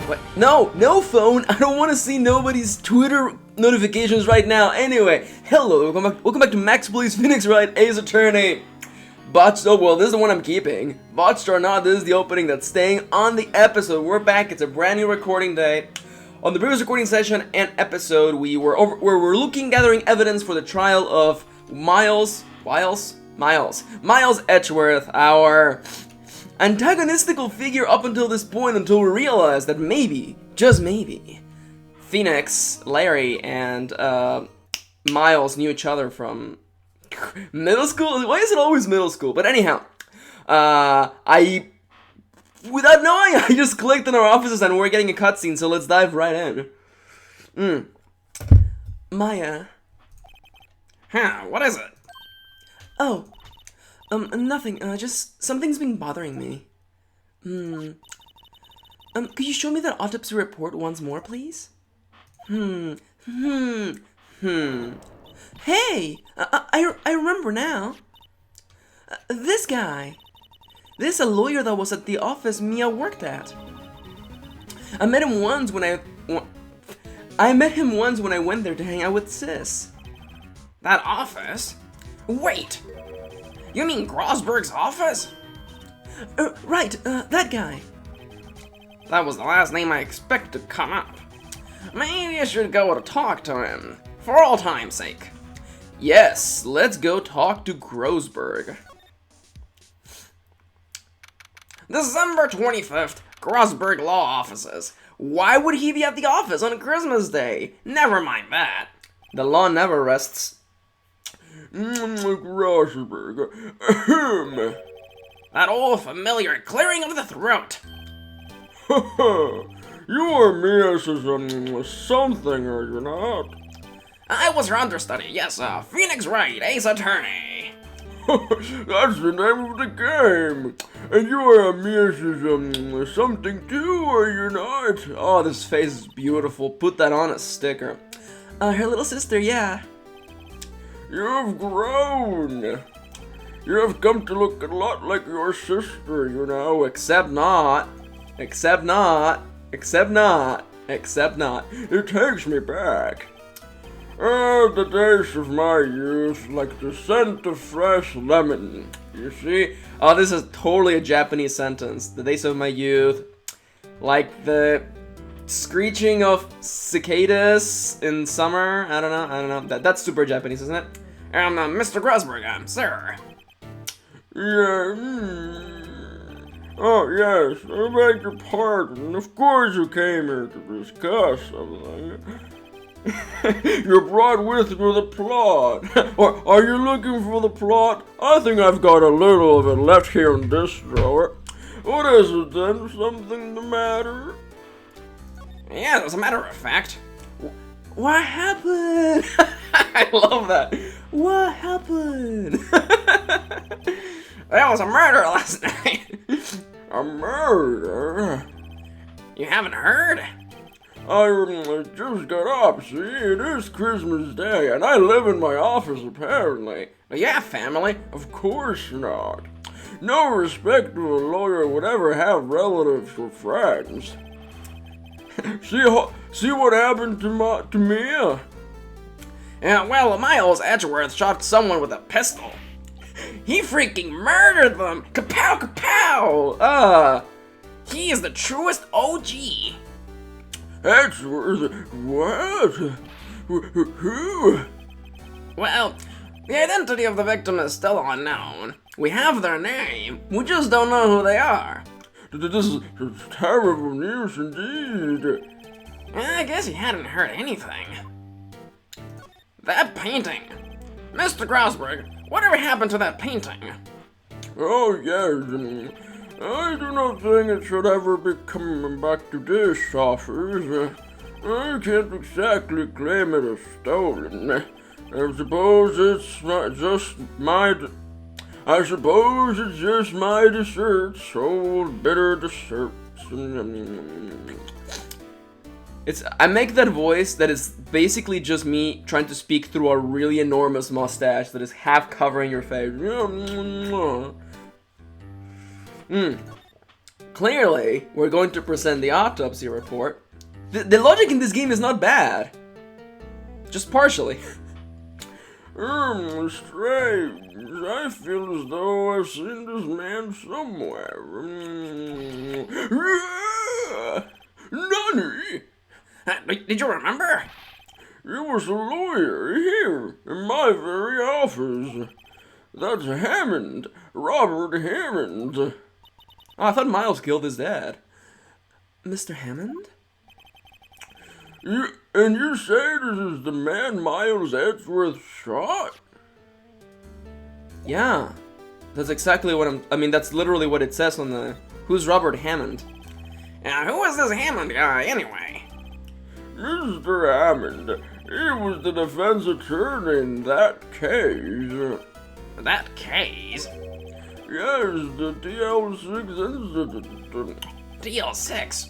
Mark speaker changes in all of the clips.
Speaker 1: What? No! No phone! I don't want to see nobody's Twitter notifications right now. Anyway, hello, welcome back to Max Police Phoenix Wright, Ace Attorney. Botched, oh well, this is the one I'm keeping. Botched or not, this is the opening that's staying on the episode. We're back, it's a brand new recording day. On the previous recording session and episode, we were gathering evidence for the trial of Miles Edgeworth, our antagonistical figure up until this point, until we realized that maybe, just maybe, Phoenix, Larry, and Miles knew each other from middle school? Why is it always middle school? But anyhow, without knowing, I just clicked on our offices and we're getting a cutscene, so let's dive right in. Maya.
Speaker 2: Huh, what is it?
Speaker 1: Oh, nothing, just something's been bothering me. Could you show me that autopsy report once more, please? Hey, I remember now. This guy. This is a lawyer that was at the office Mia worked at. I met him once when I went there to hang out with Sis.
Speaker 2: That office? Wait! You mean Grosberg's office?
Speaker 1: Right, that guy.
Speaker 2: That was the last name I expected to come up. Maybe I should go to talk to him, for all time's sake.
Speaker 1: Yes, let's go talk to Grosberg.
Speaker 2: December 25th, Grosberg Law Offices.
Speaker 1: Why would he be at the office on Christmas Day?
Speaker 2: Never mind that.
Speaker 1: The law never rests.
Speaker 3: Grosberg.
Speaker 2: That old familiar clearing of the throat.
Speaker 3: You are Mia's something, are you not?
Speaker 2: I was her understudy, yes, Phoenix Wright, Ace Attorney.
Speaker 3: That's the name of the game. And you are Mia's something too, are you not?
Speaker 1: Oh, this face is beautiful. Put that on a sticker. Her little sister, yeah.
Speaker 3: You've grown. You have come to look a lot like your sister, you know.
Speaker 1: Except not. Except not. Except not. Except not.
Speaker 3: It takes me back. Oh, the days of my youth, like the scent of fresh lemon. You see?
Speaker 1: Oh, this is totally a Japanese sentence. The days of my youth, like the screeching of cicadas in summer. I don't know. That's super Japanese, isn't it?
Speaker 2: Mr. Grosberg, sir.
Speaker 3: Yeah. Oh, yes. I beg your pardon. Of course you came here to discuss something. You're brought with you the plot. Or are you looking for the plot? I think I've got a little of it left here in this drawer. What is it then? Something the matter?
Speaker 2: Yeah, as a matter of fact.
Speaker 1: What happened?
Speaker 2: I love that.
Speaker 1: What happened?
Speaker 2: There was a murder last night.
Speaker 3: A murder?
Speaker 2: You haven't heard?
Speaker 3: I just got up, see? It is Christmas Day, and I live in my office, apparently.
Speaker 2: Yeah, family.
Speaker 3: Of course not. No respectable lawyer would ever have relatives or friends. See what happened to Mia?
Speaker 2: Yeah, well, Miles Edgeworth shot someone with a pistol. He freaking murdered them! Kapow, kapow! He is the truest OG.
Speaker 3: Edgeworth? What? Who?
Speaker 2: Well, the identity of the victim is still unknown. We have their name, we just don't know who they are.
Speaker 3: This is terrible news indeed.
Speaker 2: I guess you hadn't heard anything. That painting. Mr. Grosberg, whatever happened to that painting?
Speaker 3: Oh, yes. I do not think it should ever be coming back to this office. I can't exactly claim it as stolen. I suppose it's just my desserts, old bitter desserts.
Speaker 1: I make that voice that is basically just me trying to speak through a really enormous mustache that is half covering your face. Clearly, we're going to present the autopsy report. The logic in this game is not bad. Just partially.
Speaker 3: Strange. I feel as though I've seen this man somewhere. Nani?
Speaker 2: Did you remember?
Speaker 3: He was a lawyer here, in my very office. That's Hammond, Robert Hammond.
Speaker 1: Oh, I thought Miles killed his dad. Mr. Hammond?
Speaker 3: And you say this is the man Miles Edgeworth shot?
Speaker 1: Yeah. That's exactly what I mean, that's literally what it says on the... Who's Robert Hammond?
Speaker 2: Who is this Hammond guy, anyway?
Speaker 3: Mr. Hammond, he was the defense attorney in that case.
Speaker 2: That case?
Speaker 3: Yes, the DL6 incident.
Speaker 2: DL6?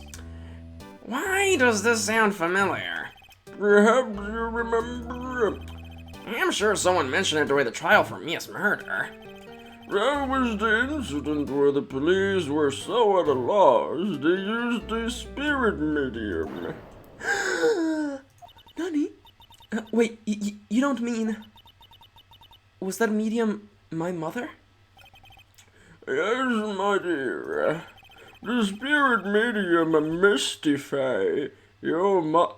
Speaker 2: Why does this sound familiar?
Speaker 3: Perhaps you remember?
Speaker 2: I'm sure someone mentioned it during the trial for Mia's murder.
Speaker 3: That was the incident where the police were so at a loss, they used the spirit medium.
Speaker 1: Nani? Wait, you don't mean... Was that medium my mother?
Speaker 3: Yes, my dear. The spirit medium Mystify, your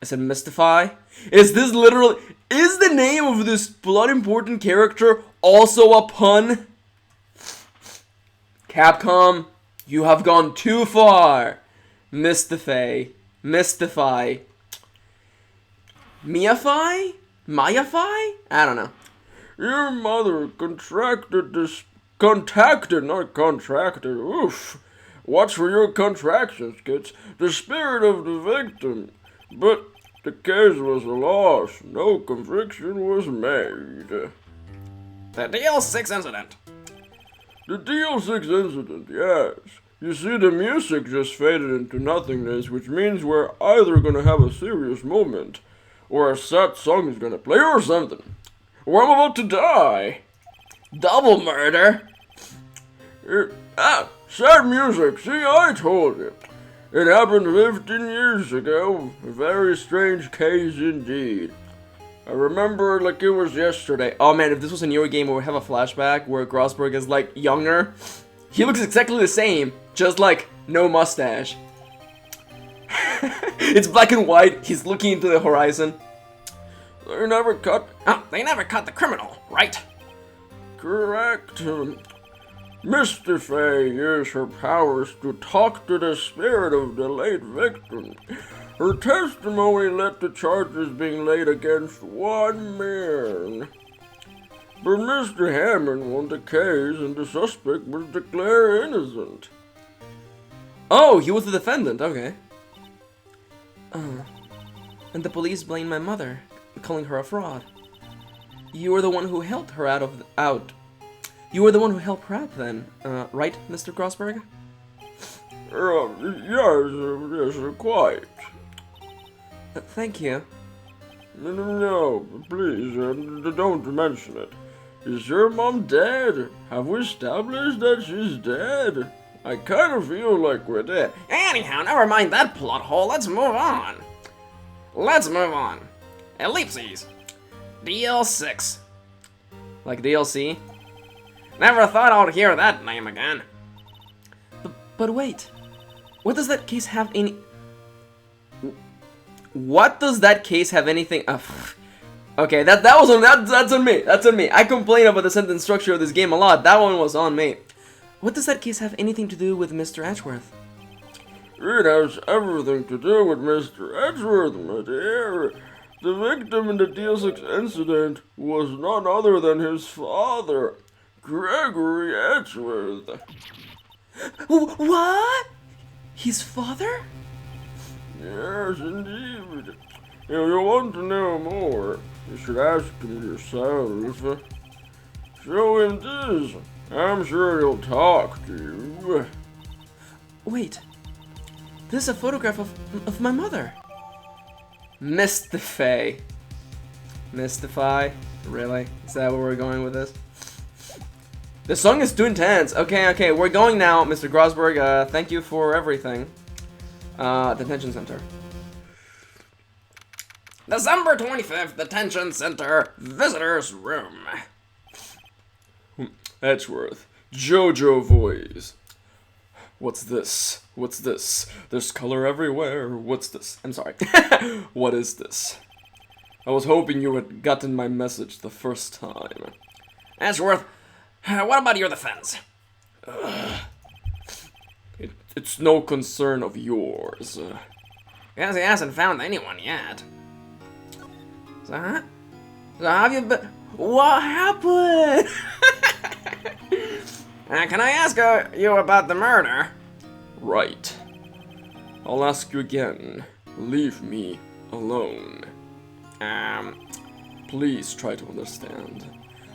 Speaker 1: I said mystify? Is this literally... Is the name of this plot important character also a pun? Capcom, you have gone too far. Mystify. Mystify. Miafy? Mayafy? I don't know.
Speaker 3: Your mother contacted, oof. Watch for your contractions, kids. The spirit of the victim. But the case was a loss. No conviction was made.
Speaker 2: The DL6 incident.
Speaker 3: The DL6 incident, yes. You see, the music just faded into nothingness, which means we're either gonna have a serious moment, or a sad song is gonna play, or something. Or I'm about to die.
Speaker 1: Double murder?
Speaker 3: Sad music. See, I told you. It happened 15 years ago. A very strange case indeed. I remember it like it was yesterday.
Speaker 1: Oh man, if this was a newer game where we have a flashback where Grossberg is like younger, he looks exactly the same, just like no mustache. It's black and white, he's looking into the horizon.
Speaker 3: They never cut
Speaker 2: the criminal, right?
Speaker 3: Correct. Mystify used her powers to talk to the spirit of the late victim. Her testimony led to charges being laid against one man. But Mr. Hammond won the case and the suspect was declared innocent.
Speaker 1: Oh, he was the defendant, okay. And the police blamed my mother, calling her a fraud. You were the one who helped her out. You were the one who helped her out then, right, Mr. Grossberg?
Speaker 3: Yes, quite.
Speaker 1: Thank you.
Speaker 3: No, please, don't mention it. Is your mom dead? Have we established that she's dead? I kind of feel like we're dead.
Speaker 2: Anyhow, never mind that plot hole, let's move on. Ellipses. DL6.
Speaker 1: Like DLC?
Speaker 2: Never thought I would hear that name again.
Speaker 1: But wait. What does that case have any... What does that case have anything... Okay, that's on me. That's on me. I complain about the sentence structure of this game a lot. That one was on me. What does that case have anything to do with Mr. Edgeworth?
Speaker 3: It has everything to do with Mr. Edgeworth, my dear. The victim in the DL6 incident was none other than his father, Gregory Edgeworth.
Speaker 1: What? His father?
Speaker 3: Yes, indeed. If you want to know more, you should ask him yourself. Show him this. I'm sure he'll talk to you.
Speaker 1: Wait. This is a photograph of my mother. Mystify. Mystify? Really? Is that where we're going with this? The song is too intense. Okay, we're going now, Mr. Grosberg. Thank you for everything. Detention center.
Speaker 2: December 25th, Detention Center, Visitors Room.
Speaker 3: Edgeworth. JoJo voice. What's this? What's this? There's color everywhere. What's this? I'm sorry. What is this? I was hoping you had gotten my message the first time.
Speaker 2: Edgeworth, what about your defense?
Speaker 3: It's no concern of yours.
Speaker 2: Guess he hasn't found anyone yet. So have you been...
Speaker 1: What happened?
Speaker 2: Can I ask you about the murder?
Speaker 3: Right. I'll ask you again. Leave me alone. Please try to understand.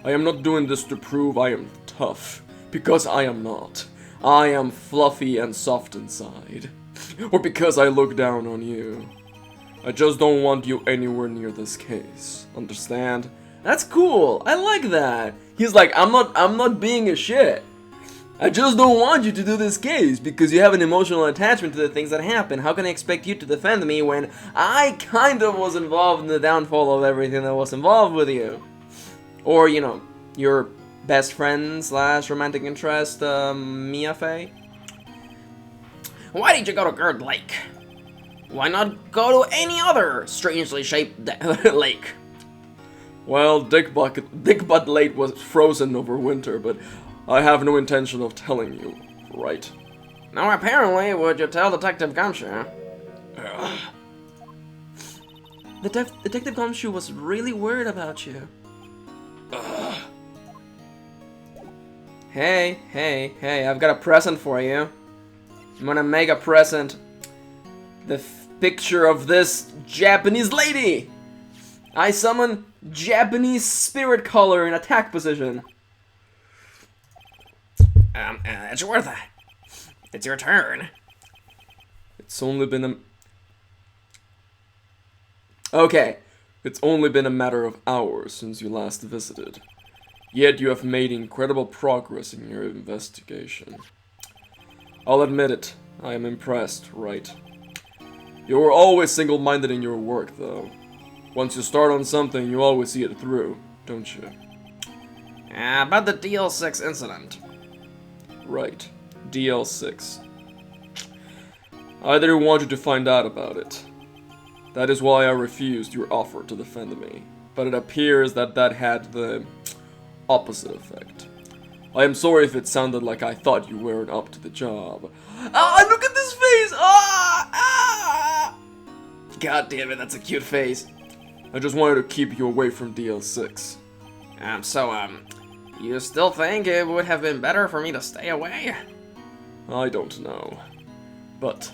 Speaker 3: I am not doing this to prove I am tough, because I am not. I am fluffy and soft inside. Or because I look down on you. I just don't want you anywhere near this case. Understand?
Speaker 1: That's cool. I like that. He's like, I'm not being a shit. I just don't want you to do this case because you have an emotional attachment to the things that happen. How can I expect you to defend me when I kind of was involved in the downfall of everything that was involved with you? Or, you know, your best friend / romantic interest, Mia Fey?
Speaker 2: Why did you go to Gerd Lake? Why not go to any other strangely shaped lake?
Speaker 3: Well, Dick Butt Lake was frozen over winter, but I have no intention of telling you, right?
Speaker 2: Now, apparently, would you tell Detective Gumshoe?
Speaker 1: Detective Gumshoe was really worried about you. Hey, I've got a present for you. I'm gonna make a present. The picture of this Japanese lady! I summon Japanese spirit color in attack position.
Speaker 2: Edgeworth, it's your turn.
Speaker 3: It's only been a... Okay, it's only been a matter of hours since you last visited. Yet you have made incredible progress in your investigation. I'll admit it, I am impressed, right? You were always single-minded in your work, though. Once you start on something, you always see it through, don't you?
Speaker 2: About the DL6 incident.
Speaker 3: Right, DL6. I didn't want you to find out about it. That is why I refused your offer to defend me. But it appears that had the opposite effect. I am sorry if it sounded like I thought you weren't up to the job.
Speaker 1: Ah, look at this face! Ah! God damn it, that's a cute face.
Speaker 3: I just wanted to keep you away from DL6.
Speaker 2: You still think it would have been better for me to stay away?
Speaker 3: I don't know. But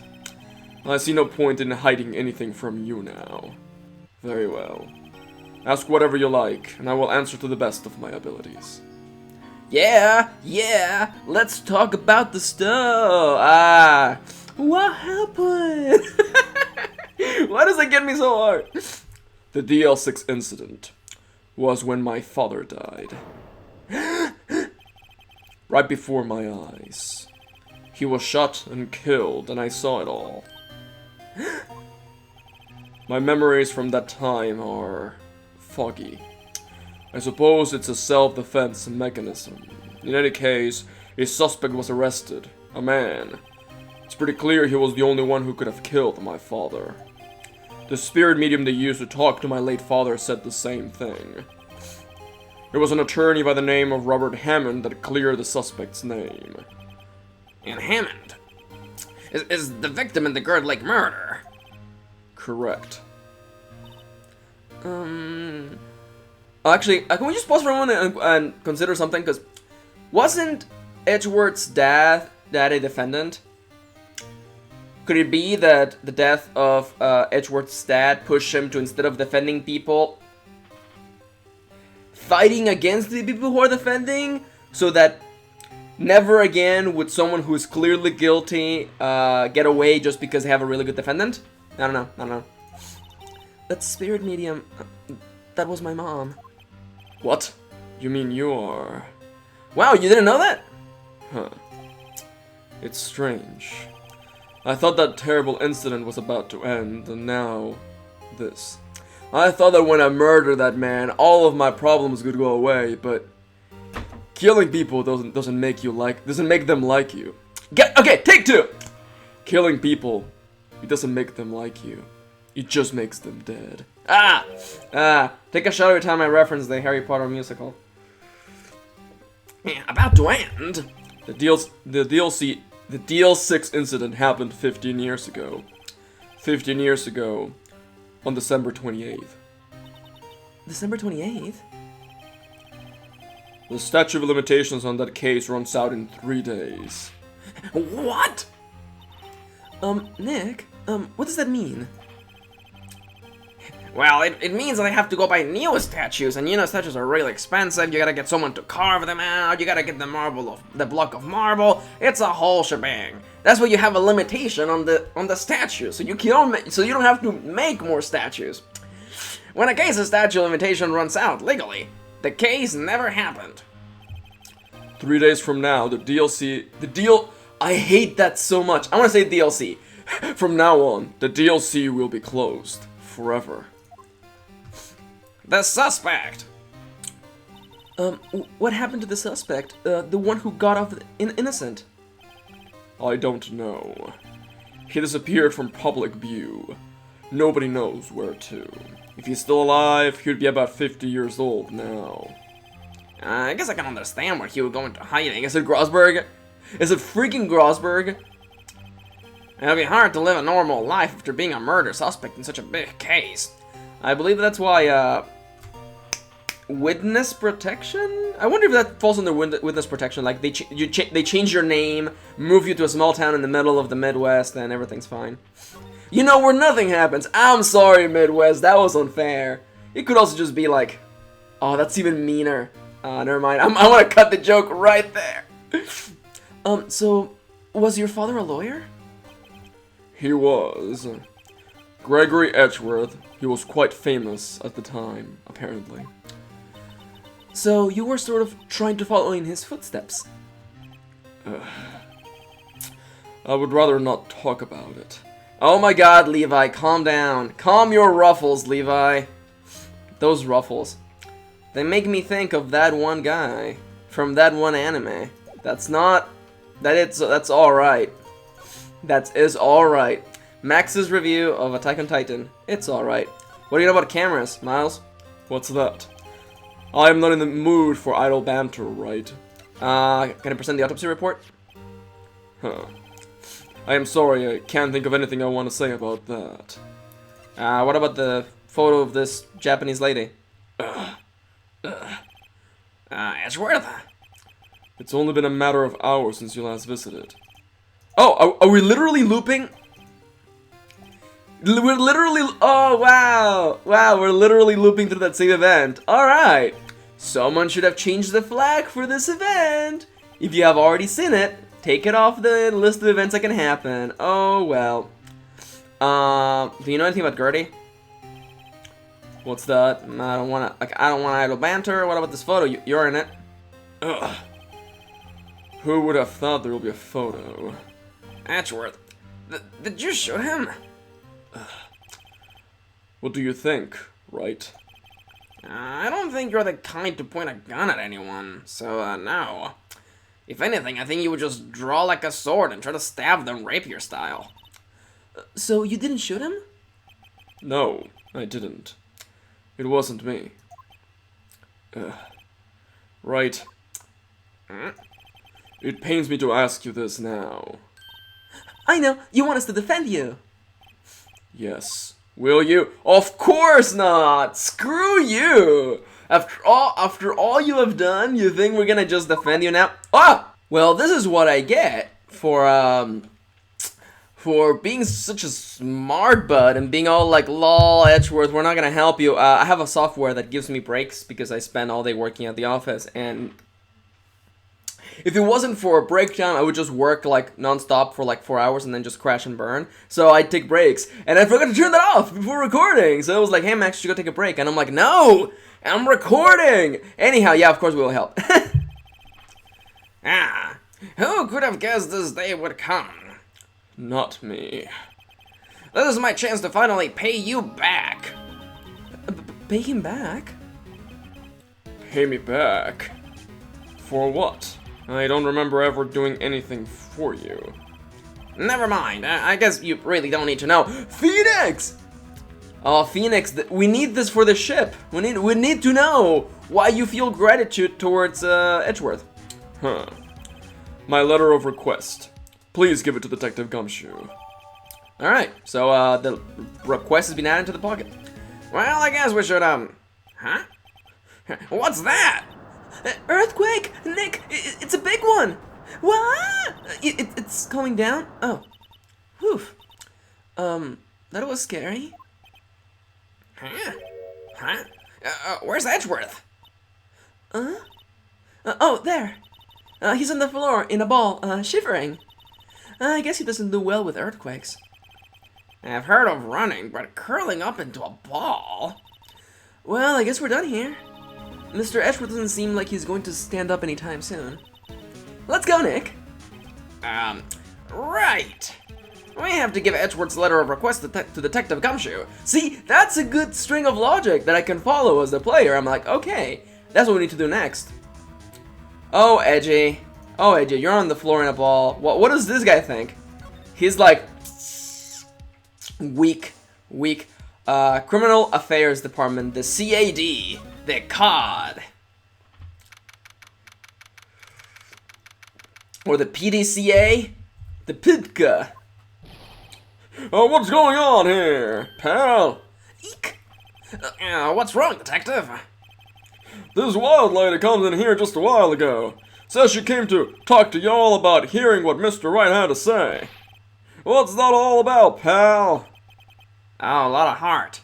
Speaker 3: I see no point in hiding anything from you now. Very well. Ask whatever you like, and I will answer to the best of my abilities.
Speaker 1: Yeah, let's talk about the stuff. What happened? Why does that get me so hard?
Speaker 3: The DL6 incident was when my father died. Right before my eyes. He was shot and killed, and I saw it all. My memories from that time are foggy. I suppose it's a self-defense mechanism. In any case, a suspect was arrested. A man. It's pretty clear he was the only one who could have killed my father. The spirit medium they used to talk to my late father said the same thing. It was an attorney by the name of Robert Hammond that cleared the suspect's name.
Speaker 2: And Hammond is the victim in the Gerd Lake murder.
Speaker 3: Correct.
Speaker 1: Actually, can we just pause for a moment and consider something? Because wasn't Edgeworth's dad a defendant? Could it be that the death of Edgeworth's dad pushed him to, instead of defending people, fighting against the people who are defending, so that never again would someone who is clearly guilty get away just because they have a really good defendant? I don't know. That spirit medium, that was my mom.
Speaker 3: What? You mean you are...
Speaker 1: Wow, you didn't know that?
Speaker 3: Huh. It's strange. I thought that terrible incident was about to end, and now this. I thought that when I murdered that man, all of my problems would go away, but killing people doesn't make them like you.
Speaker 1: Okay, take two!
Speaker 3: Killing people, it doesn't make them like you. It just makes them dead.
Speaker 1: Take a shot every time I reference the Harry Potter musical.
Speaker 2: Yeah, about to end.
Speaker 3: The DL6 incident happened 15 years ago. 15 years ago, on December 28th.
Speaker 1: December 28th?
Speaker 3: The statute of limitations on that case runs out in 3 days.
Speaker 2: What?
Speaker 1: Nick, what does that mean?
Speaker 2: Well, it means that I have to go buy new statues, and you know statues are really expensive. You gotta get someone to carve them out. You gotta get the block of marble. It's a whole shebang. That's why you have a limitation on the statue, so you don't have to make more statues. When a case of statue limitation runs out legally, the case never happened.
Speaker 3: 3 days from now,
Speaker 1: I hate that so much. I want to say DLC.
Speaker 3: From now on, the DLC will be closed forever.
Speaker 2: The suspect.
Speaker 1: What happened to the suspect? The one who got off innocent?
Speaker 3: I don't know. He disappeared from public view. Nobody knows where to. If he's still alive, he'd be about 50 years old now.
Speaker 2: I guess I can understand where he would go into hiding.
Speaker 1: Is it Grosberg? Is it freaking Grosberg?
Speaker 2: It'll be hard to live a normal life after being a murder suspect in such a big case.
Speaker 1: I believe that's why, witness protection? I wonder if that falls under witness protection. Like, they change your name, move you to a small town in the middle of the Midwest, and everything's fine. You know, where nothing happens. I'm sorry, Midwest, that was unfair. It could also just be like, oh, that's even meaner. Never mind. I want to cut the joke right there. So, was your father a lawyer?
Speaker 3: He was. Gregory Edgeworth. He was quite famous at the time, apparently.
Speaker 1: So, you were sort of trying to follow in his footsteps?
Speaker 3: I would rather not talk about it.
Speaker 1: Oh my god, Levi, calm down. Calm your ruffles, Levi. Those ruffles. They make me think of that one guy from that one anime. That's alright. That is alright. Max's review of Attack on Titan. It's alright. What do you know about cameras, Miles?
Speaker 3: What's that? I am not in the mood for idle banter, right?
Speaker 1: Can I present the autopsy report?
Speaker 3: Huh. I am sorry, I can't think of anything I want to say about that.
Speaker 1: What about the photo of this Japanese lady?
Speaker 2: Edgeworth?
Speaker 3: It's only been a matter of hours since you last visited.
Speaker 1: Oh, are we literally looping? We're literally... Oh, wow. Wow, we're literally looping through that same event. Alright. Someone should have changed the flag for this event. If you have already seen it, take it off the list of events that can happen. Oh, well. Do you know anything about Gertie?
Speaker 3: What's that?
Speaker 1: I don't want idle banter. What about this photo? You're in it.
Speaker 3: Ugh. Who would have thought there would be a photo?
Speaker 2: Edgeworth, did you shoot him?
Speaker 3: What do you think, Wright?
Speaker 2: I don't think you're the kind to point a gun at anyone, so, no. If anything, I think you would just draw like a sword and try to stab them rapier style.
Speaker 1: So you didn't shoot him?
Speaker 3: No, I didn't. It wasn't me. Right. It pains me to ask you this now.
Speaker 1: I know, you want us to defend you.
Speaker 3: Yes. Will you? Of course not! Screw you!
Speaker 1: After all you have done, you think we're gonna just defend you now? Ah! Well, this is what I get for being such a smart butt and being all like, lol, Edgeworth, we're not gonna help you. I have a software that gives me breaks because I spend all day working at the office, and if it wasn't for a break time, I would just work like non-stop for like 4 hours and then just crash and burn. So I'd take breaks, and I forgot to turn that off before recording. So it was like, hey Max, you should go take a break, and I'm like, no, I'm recording. Anyhow, yeah, of course we will help.
Speaker 2: Ah, who could have guessed this day would come?
Speaker 3: Not me.
Speaker 2: This is my chance to finally pay you back.
Speaker 1: Pay him back?
Speaker 3: Pay me back? For what? I don't remember ever doing anything for you.
Speaker 2: Never mind, I guess you really don't need to know.
Speaker 1: Phoenix! Oh, Phoenix, we need this for the ship. We need to know why you feel gratitude towards Edgeworth.
Speaker 3: Huh. My letter of request. Please give it to Detective Gumshoe.
Speaker 1: Alright, so the request has been added to the pocket.
Speaker 2: Well, I guess we should, huh? What's that?
Speaker 1: Earthquake! Nick, it's a big one! What? It's coming down? Oh. Whew. That was scary.
Speaker 2: Huh? Huh? Where's Edgeworth?
Speaker 1: Oh, there. He's on the floor in a ball, shivering. I guess he doesn't do well with earthquakes.
Speaker 2: I've heard of running, but curling up into a ball?
Speaker 1: Well, I guess we're done here. Mr. Edgeworth doesn't seem like he's going to stand up anytime soon. Let's go, Nick.
Speaker 2: Right. We have to give Edgeworth's letter of request to Detective Gumshoe.
Speaker 1: See, that's a good string of logic that I can follow as a player. I'm like, okay, that's what we need to do next. Oh, Edgy. Oh, Edgy, you're on the floor in a ball. What does this guy think? He's like, weak. Criminal Affairs Department, the CAD, the COD. Or the PDCA, the PIDCA.
Speaker 3: Oh, what's going on here, pal?
Speaker 1: Eek.
Speaker 2: What's wrong, Detective?
Speaker 3: This wild lady comes in here just a while ago. Says she came to talk to y'all about hearing what Mr. Wright had to say. What's that all about, pal?
Speaker 2: Oh, a lot of heart.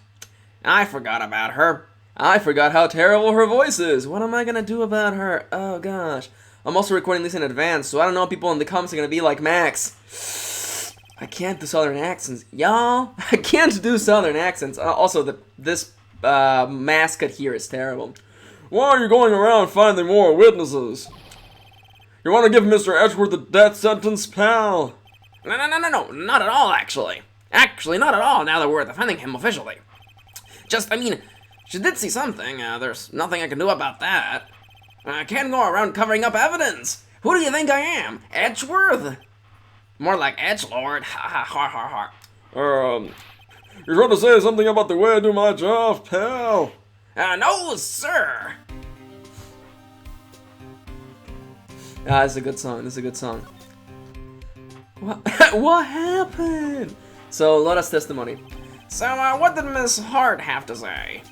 Speaker 2: I forgot about her.
Speaker 1: I forgot how terrible her voice is. What am I gonna do about her? Oh gosh. I'm also recording this in advance, so I don't know if people in the comments are gonna be like, Max, I can't do southern accents. Y'all, I can't do southern accents. Also, this mascot here is terrible.
Speaker 3: Why are you going around finding more witnesses? You want to give Mr. Edgeworth a death sentence, pal?
Speaker 2: No, not at all, actually. Actually, not at all, now that we're defending him officially. Just, I mean, she did see something, there's nothing I can do about that. I can't go around covering up evidence. Who do you think I am? Edgeworth? More like Edgelord. Ha ha ha ha.
Speaker 3: You're trying to say something about the way I do my job, pal?
Speaker 2: No, sir.
Speaker 1: This is a good song. What happened? So, let us testimony.
Speaker 2: So, what did Miss Hart have to say?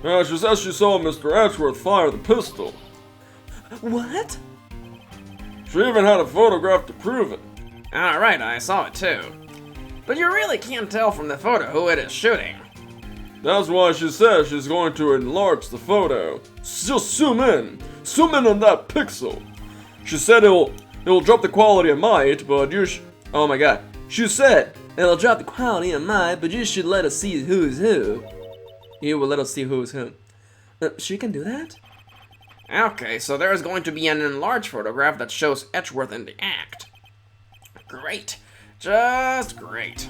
Speaker 3: She says she saw Mr. Edgeworth fire the pistol.
Speaker 1: What?
Speaker 3: She even had a photograph to prove it.
Speaker 2: Alright, I saw it too. But you really can't tell from the photo who it is shooting.
Speaker 3: That's why she says she's going to enlarge the photo. Just zoom in on that pixel. She said it'll drop the quality a mite, but oh my god. She said it'll drop the quality a mite, but you should let us see who's who. You will let us see who's who. She can do that?
Speaker 2: Okay, so there is going to be an enlarged photograph that shows Edgeworth in the act. Great. Just great.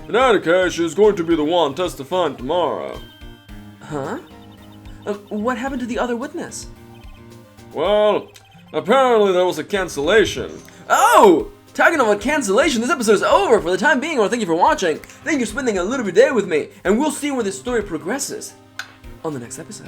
Speaker 3: In any case, she's going to be the one testifying tomorrow.
Speaker 1: Huh? What happened to the other witness?
Speaker 3: Well, apparently there was a cancellation.
Speaker 1: Oh! Talking about cancellation, this episode is over for the time being. Well, thank you for watching. Thank you for spending a little bit of day with me. And we'll see where this story progresses on the next episode.